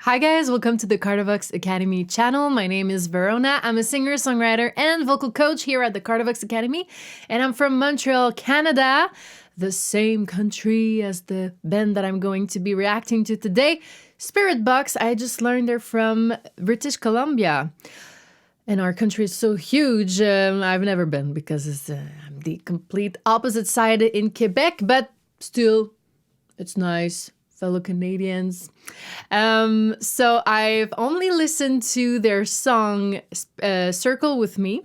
Hi guys, welcome to the Spiritbox Academy channel. My name is Veronna. I'm a singer-songwriter and vocal coach here at the Spiritbox Academy, and I'm from Montreal, Canada, the same country as the band that I'm going to be reacting to today, Spiritbox. I just learned they're from British Columbia, and our country is so huge. I've never been because I'm the complete opposite side in Quebec, but still, it's nice. Fellow Canadians. So I've only listened to their song Circle With Me.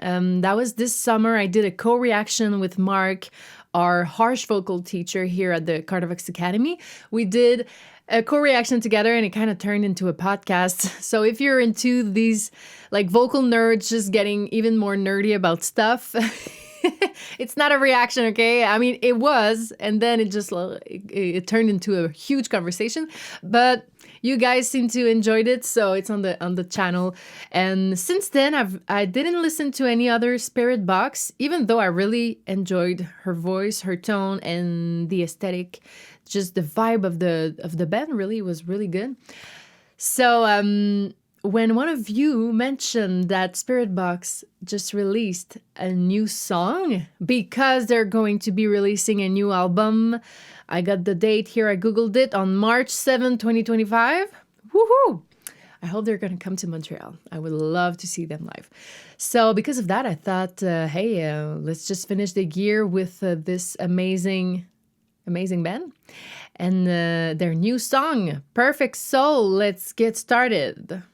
That was this summer. I did a co-reaction with Mark, our harsh vocal teacher here at the Spiritbox Academy. We did a co-reaction together and it kind of turned into a podcast. So if you're into these like vocal nerds just getting even more nerdy about stuff, it's not a reaction, okay? I mean, it was, and then it turned into a huge conversation. But you guys seem to enjoyed it, so it's on the channel. And since then, I didn't listen to any other Spiritbox, even though I really enjoyed her voice, her tone, and the aesthetic. Just the vibe of the band really was really good. So when one of you mentioned that Spiritbox just released a new song because they're going to be releasing a new album, I got the date here. I Googled it on March 7, 2025. Woohoo! I hope they're going to come to Montreal. I would love to see them live. So because of that, I thought, hey, let's just finish the year with this amazing band and their new song, Perfect Soul. Let's get started.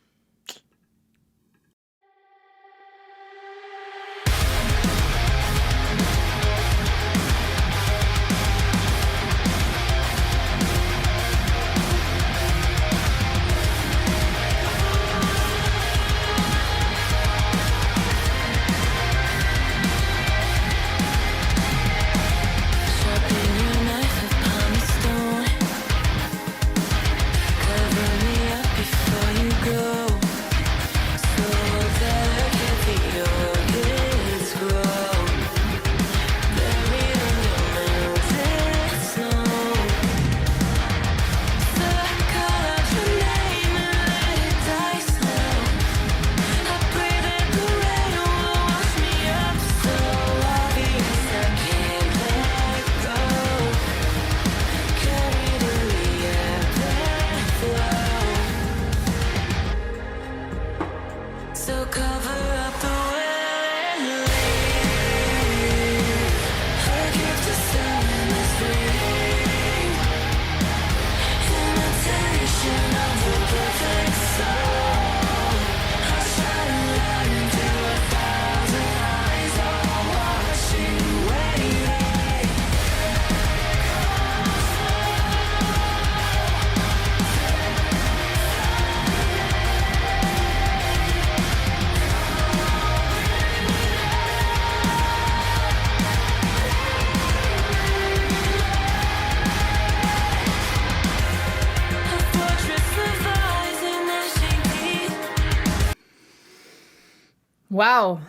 Wow.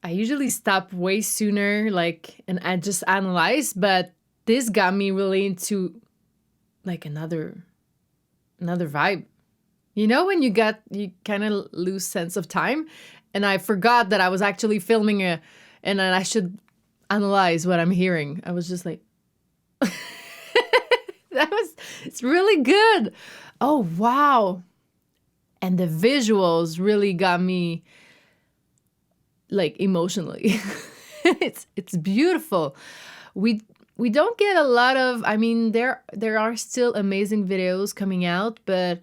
I usually stop way sooner, and I just analyze, but this got me really into like another vibe. You know, when you kind of lose sense of time, and I forgot that I was actually filming and that I should analyze what I'm hearing. I was just like, it's really good. Oh, wow. And the visuals really got me like emotionally. It's beautiful. We don't get a lot of, I mean, there are still amazing videos coming out, but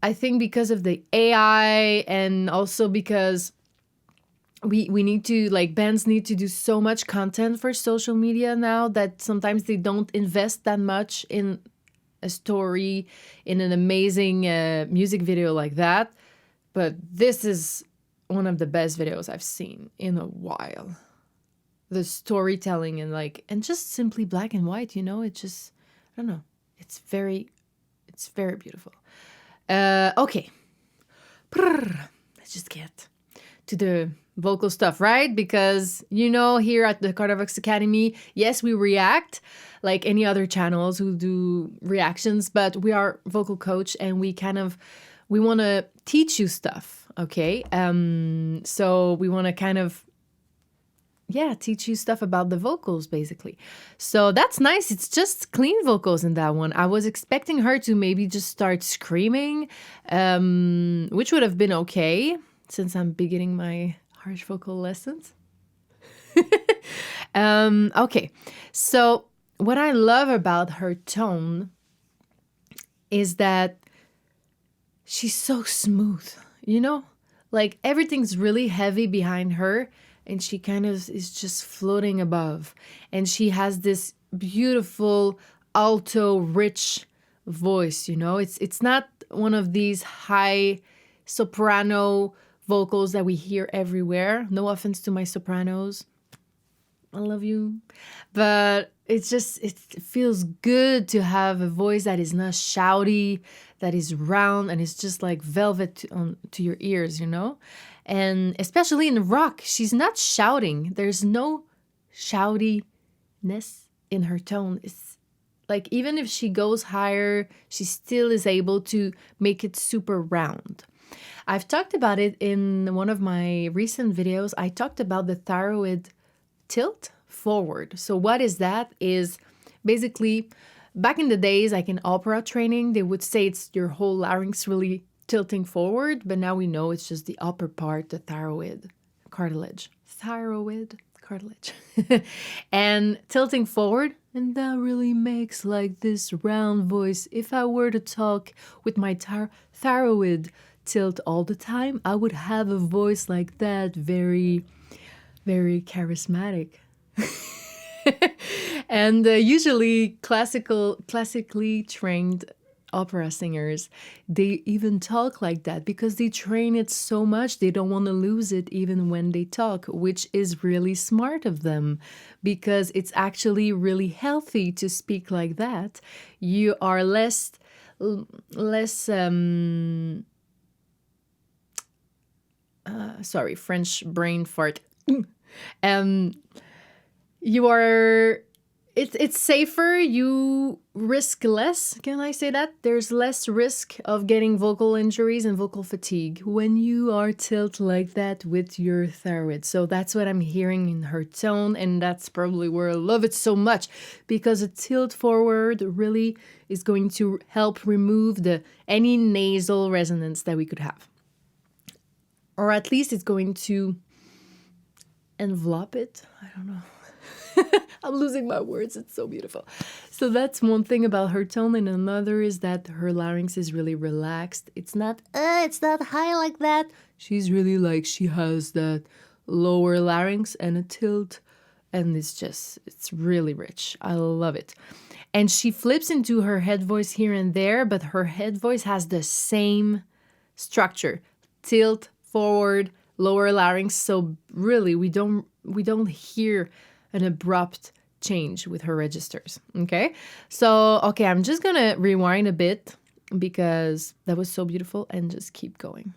I think because of the AI and also because we need to, like, bands need to do so much content for social media now that sometimes they don't invest that much in a story, in an amazing music video like that. But this is one of the best videos I've seen in a while. The storytelling and just simply black and white, you know, it just, I don't know. It's very beautiful. Okay. Let's just get to the vocal stuff, right? Because, here at the Cardivox Academy, yes, we react like any other channels who do reactions, but we are vocal coach and we want to teach you stuff, okay? So we want to teach you stuff about the vocals, basically. So that's nice. It's just clean vocals in that one. I was expecting her to maybe just start screaming, which would have been okay since I'm beginning my harsh vocal lessons. Okay. So what I love about her tone is that she's so smooth, Like everything's really heavy behind her, and she kind of is just floating above. And she has this beautiful alto, rich voice, It's not one of these high soprano vocals that we hear everywhere. No offense to my sopranos. I love you. But it feels good to have a voice that is not shouty, that is round, and it's just like velvet to your ears, And especially in rock, she's not shouting. There's no shoutiness in her tone. It's like even if she goes higher, she still is able to make it super round. I've talked about it in one of my recent videos. I talked about the thyroid tilt forward. So what is that? Is basically back in the days, like in opera training, they would say it's your whole larynx really tilting forward, but now we know it's just the upper part, the thyroid cartilage. And tilting forward, and that really makes like this round voice. If I were to talk with my thyroid tilt all the time, I would have a voice like that, very, very charismatic. And usually classically trained opera singers, they even talk like that because they train it so much. They don't want to lose it even when they talk, which is really smart of them because it's actually really healthy to speak like that. You are less sorry, French brain fart. You are, it's safer, you risk less, can I say that? There's less risk of getting vocal injuries and vocal fatigue when you are tilt like that with your thyroid. So that's what I'm hearing in her tone, and that's probably where I love it so much, because a tilt forward really is going to help remove any nasal resonance that we could have. Or at least it's going to envelop it. I don't know. I'm losing my words. It's so beautiful. So that's one thing about her tone. And another is that her larynx is really relaxed. It's not high like that. She's really like, she has that lower larynx and a tilt. And it's really rich. I love it. And she flips into her head voice here and there, but her head voice has the same structure. Tilt, forward, lower larynx. So really, we don't hear an abrupt change with her registers. Okay. So, I'm just going to rewind a bit because that was so beautiful and just keep going.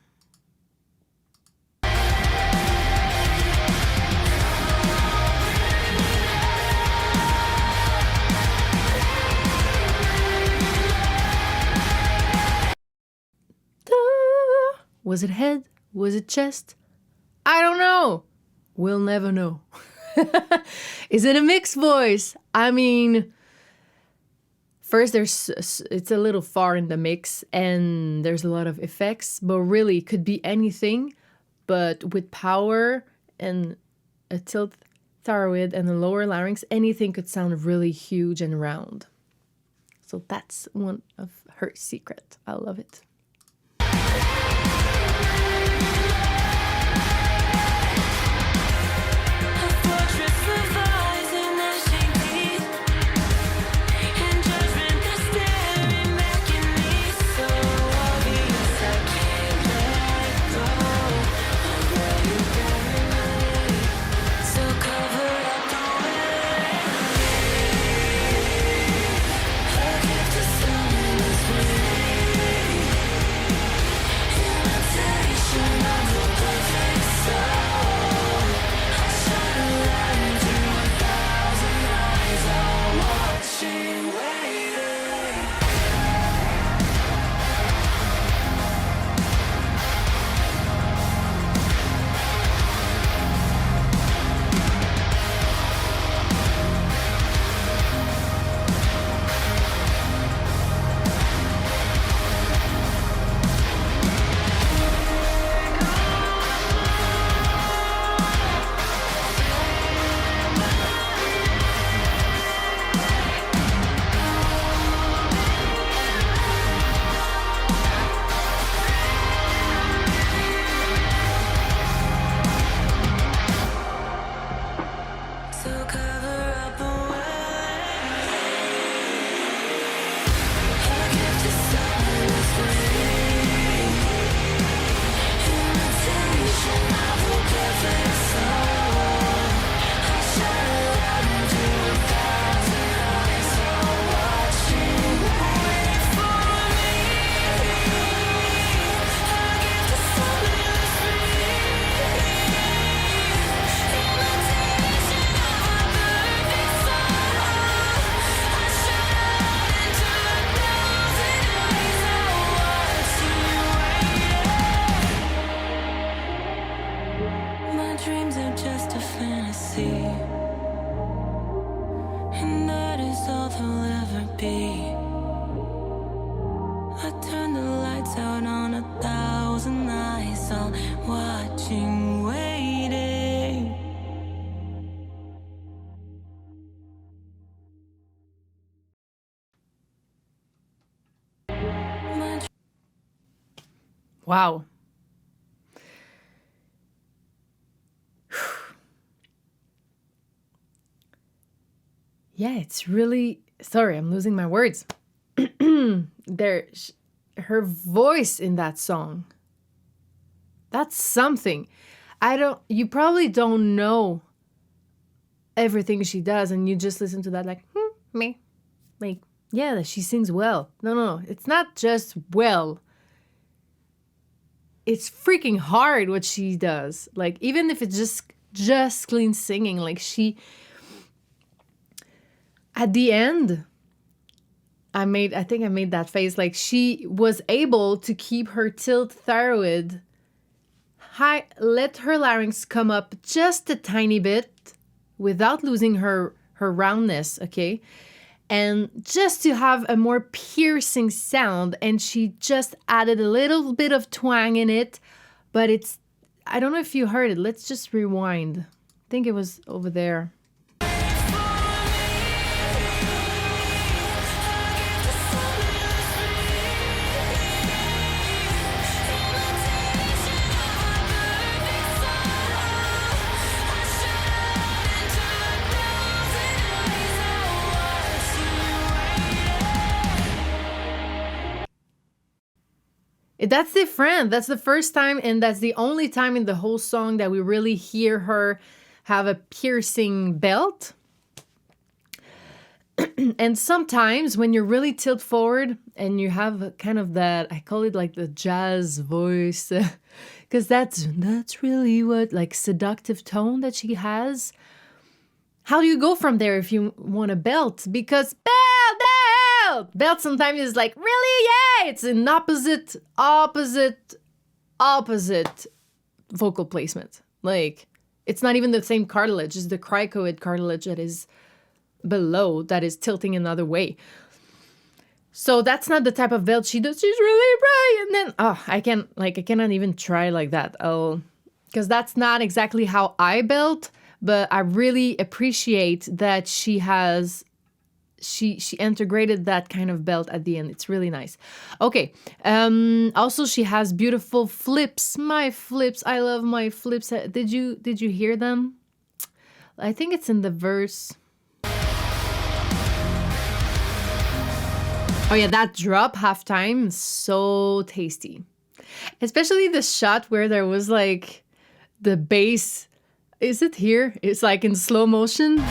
Was it head? Was it chest? I don't know. We'll never know. Is it a mixed voice? I mean, first it's a little far in the mix and there's a lot of effects, but really it could be anything, but with power and a tilt thyroid and a lower larynx, anything could sound really huge and round. So that's one of her secret. I love it. turn the lights out on 1,000 eyes, all watching, waiting. Wow. Yeah, it's really, sorry, I'm losing my words. Her voice in that song. That's something. You probably don't know everything she does, and you just listen to that like, me. Like, yeah, she sings well. No, it's not just well. It's freaking hard what she does. Like, even if it's just clean singing, like at the end, I think I made that face. Like, she was able to keep her tilt thyroid high, let her larynx come up just a tiny bit without losing her roundness, okay? And just to have a more piercing sound, and she just added a little bit of twang in it, but I don't know if you heard it. Let's just rewind. I think it was over there. That's different. That's the first time, and that's the only time in the whole song that we really hear her have a piercing belt. And sometimes when you're really tilt forward and you have kind of that, I call it like the jazz voice, because that's really what, like, seductive tone that she has. How do you go from there if you want a belt? Because belt sometimes is like, really? Yeah, it's an opposite vocal placement. Like, it's not even the same cartilage. It's the cricoid cartilage that is below that is tilting another way. So that's not the type of belt she does. She's really bright. And then, I cannot even try like that. Because that's not exactly how I belt, but I really appreciate that she integrated that kind of belt at the end. It's really nice. Okay. Also, she has beautiful flips. My flips. I love my flips. Did you hear them? I think it's in the verse. Oh yeah, that drop halftime, so tasty. Especially the shot where there was like the bass. Is it here? It's like in slow motion.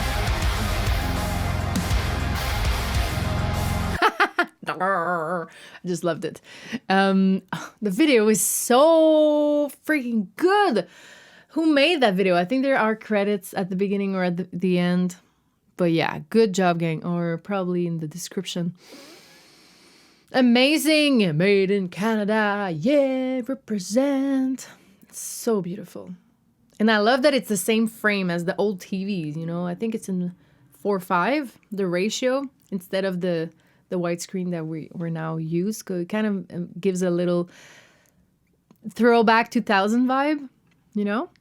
I just loved it. The video is so freaking good. Who made that video? I think there are credits at the beginning or at the end. But yeah, good job, gang. Or probably in the description. Amazing. Made in Canada. Yeah, represent. It's so beautiful. And I love that it's the same frame as the old TVs, you know. I think it's in 4:5, the ratio, instead of the widescreen that we're now used. So it kind of gives a little throwback 2000 vibe, you know?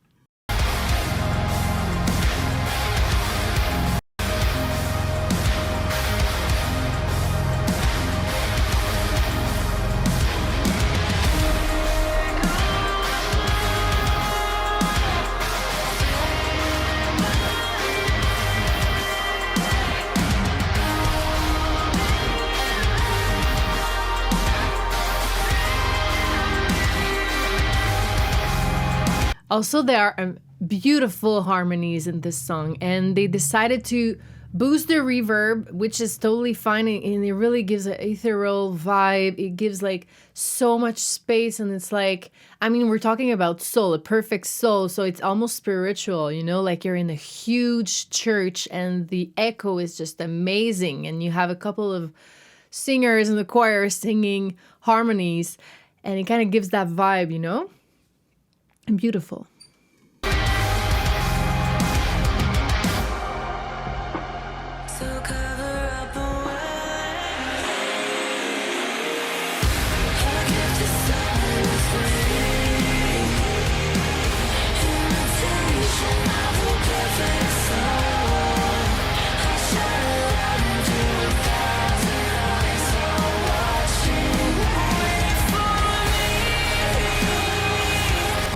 Also, there are beautiful harmonies in this song, and they decided to boost the reverb, which is totally fine, and it really gives an ethereal vibe. It gives like so much space, and it's like, I mean, we're talking about soul, a perfect soul, so it's almost spiritual, you know, like you're in a huge church and the echo is just amazing, and you have a couple of singers in the choir singing harmonies, and it kind of gives that vibe, you know? And beautiful. So cover up the way.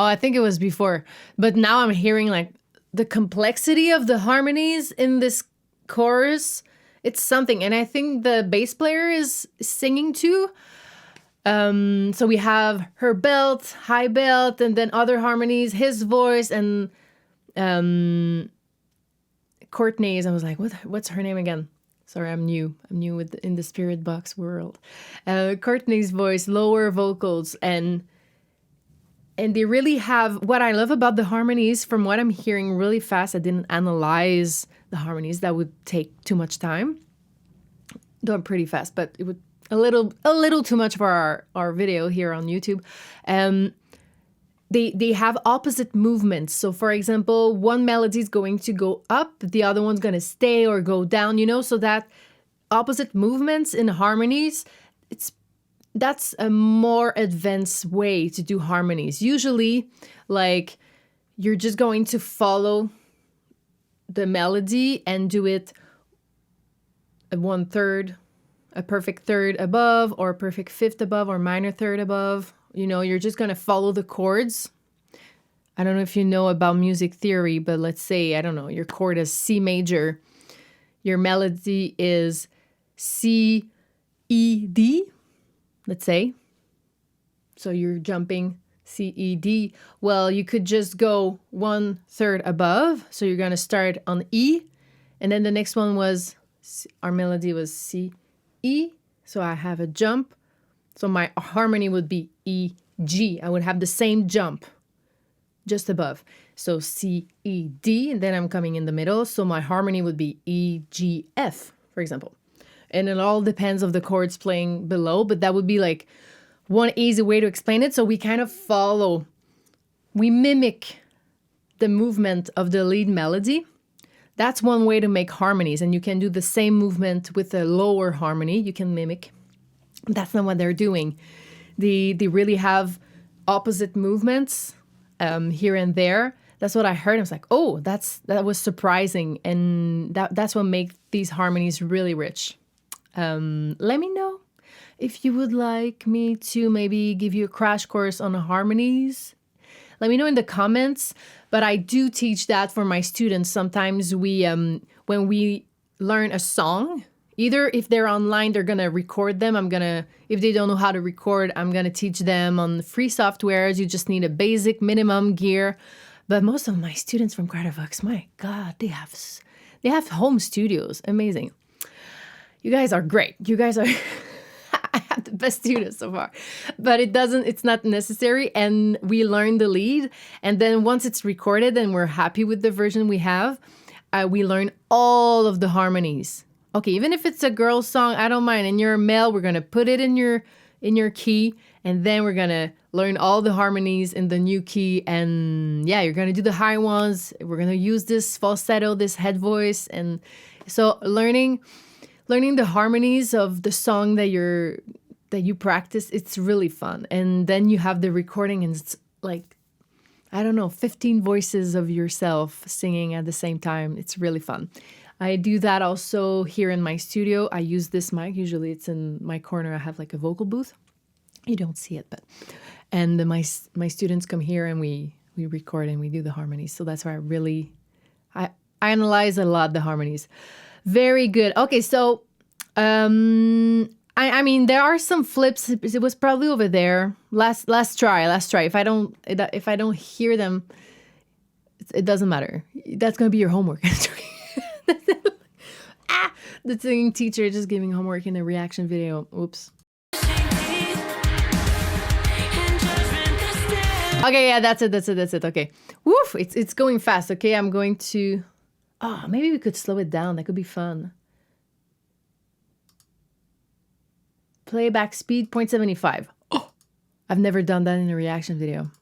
Oh, I think it was before. But now I'm hearing like the complexity of the harmonies in this chorus. It's something. And I think the bass player is singing too. So we have her belt, high belt, and then other harmonies, his voice, and Courtney's. I was like, what's her name again? Sorry, I'm new. In the Spiritbox world. Courtney's voice, lower vocals, and they really have, what I love about the harmonies, from what I'm hearing really fast, I didn't analyze the harmonies. That would take too much time. Though I'm pretty fast, but it would a little too much for our video here on YouTube. They have opposite movements. So for example, one melody is going to go up, the other one's going to stay or go down, so that opposite movements in harmonies, that's a more advanced way to do harmonies. Usually, like, you're just going to follow the melody and do it a 1/3, a perfect third above, or a perfect fifth above, or minor third above. You're just going to follow the chords. I don't know if you know about music theory, but let's say, I don't know, your chord is C major. Your melody is C, E, D, let's say. So you're jumping C, E, D. Well, you could just go 1/3 above. So you're going to start on E. And then the next one was, our melody was C, E. So I have a jump. So my harmony would be E, G. I would have the same jump just above. So C, E, D, and then I'm coming in the middle. So my harmony would be E, G, F, for example. And it all depends of the chords playing below, but that would be like one easy way to explain it. So we kind of we mimic the movement of the lead melody. That's one way to make harmonies, and you can do the same movement with a lower harmony. You can mimic. That's not what they're doing. They really have opposite movements here and there. That's what I heard. I was like, oh, that was surprising, and that's what makes these harmonies really rich. Let me know if you would like me to maybe give you a crash course on harmonies. Let me know in the comments. But I do teach that for my students. Sometimes when we learn a song, either if they're online, they're gonna record them. If they don't know how to record, I'm gonna teach them on free softwares. You just need a basic minimum gear. But most of my students from Cardivox, my God, they have home studios. Amazing. You guys are great. You guys are I have the best students so far. But it's not necessary. And we learn the lead. And then once it's recorded and we're happy with the version we have, we learn all of the harmonies. Okay, even if it's a girl song, I don't mind. And you're a male, we're gonna put it in your key, and then we're gonna learn all the harmonies in the new key. And yeah, you're gonna do the high ones. We're gonna use this falsetto, this head voice, and so learning the harmonies of the song that you practice, it's really fun. And then you have the recording, and it's like, I don't know, 15 voices of yourself singing at the same time. It's really fun. I do that also here in my studio. I use this mic. Usually it's in my corner. I have like a vocal booth. You don't see it, and my students come here and we record and we do the harmonies. So that's why I analyze a lot the harmonies. Very good. Okay, so I mean there are some flips. It was probably over there. Last try. If I don't hear them, it doesn't matter. That's gonna be your homework. The singing teacher just giving homework in a reaction video. Oops. Okay, yeah, that's it. Okay. Woof, it's going fast. Okay, I'm going to... Oh, maybe we could slow it down. That could be fun. Playback speed, 0.75. Oh, I've never done that in a reaction video.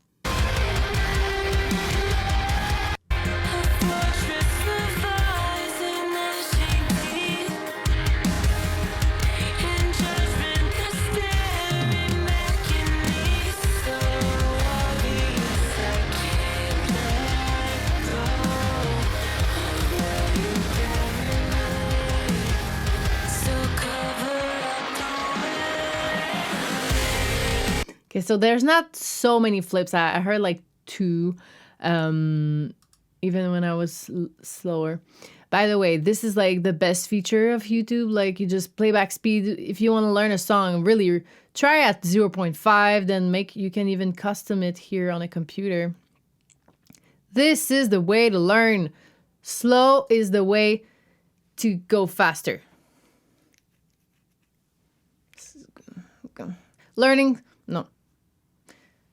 Okay, so there's not so many flips. I heard like too, even when I was slower. By the way, this is like the best feature of YouTube. Like you just playback speed. If you want to learn a song, really try at 0.5, then you can even custom it here on a computer. This is the way to learn. Slow is the way to go faster.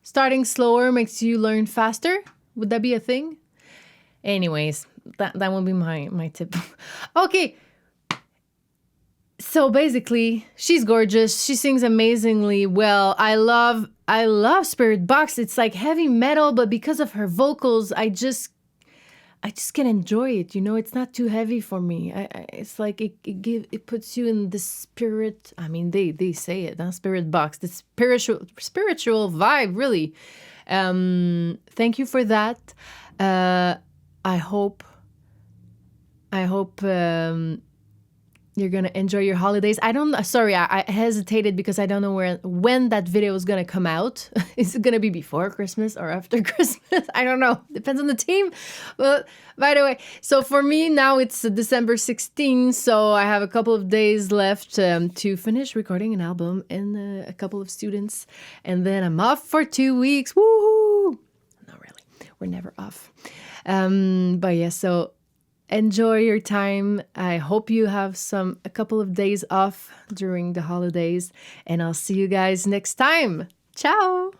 Starting slower makes you learn faster. Would that be a thing? Anyways, that would be my tip. Okay. So basically, she's gorgeous. She sings amazingly well. I love Spiritbox. It's like heavy metal, but because of her vocals, I just can enjoy it. You know, it's not too heavy for me. It's like it puts you in the spirit. I mean, they say it, huh? Spiritbox, the spiritual vibe, really. Thank you for that. I hope you're gonna enjoy your holidays. I hesitated because I don't know when that video is gonna come out. Is it gonna be before Christmas or after Christmas? I don't know. Depends on the team. But by the way, so for me now it's December 16th, so I have a couple of days left to finish recording an album and a couple of students, and then I'm off for 2 weeks. Woohoo! Not really. We're never off. But yeah, so enjoy your time. I hope you have a couple of days off during the holidays, and I'll see you guys next time. Ciao!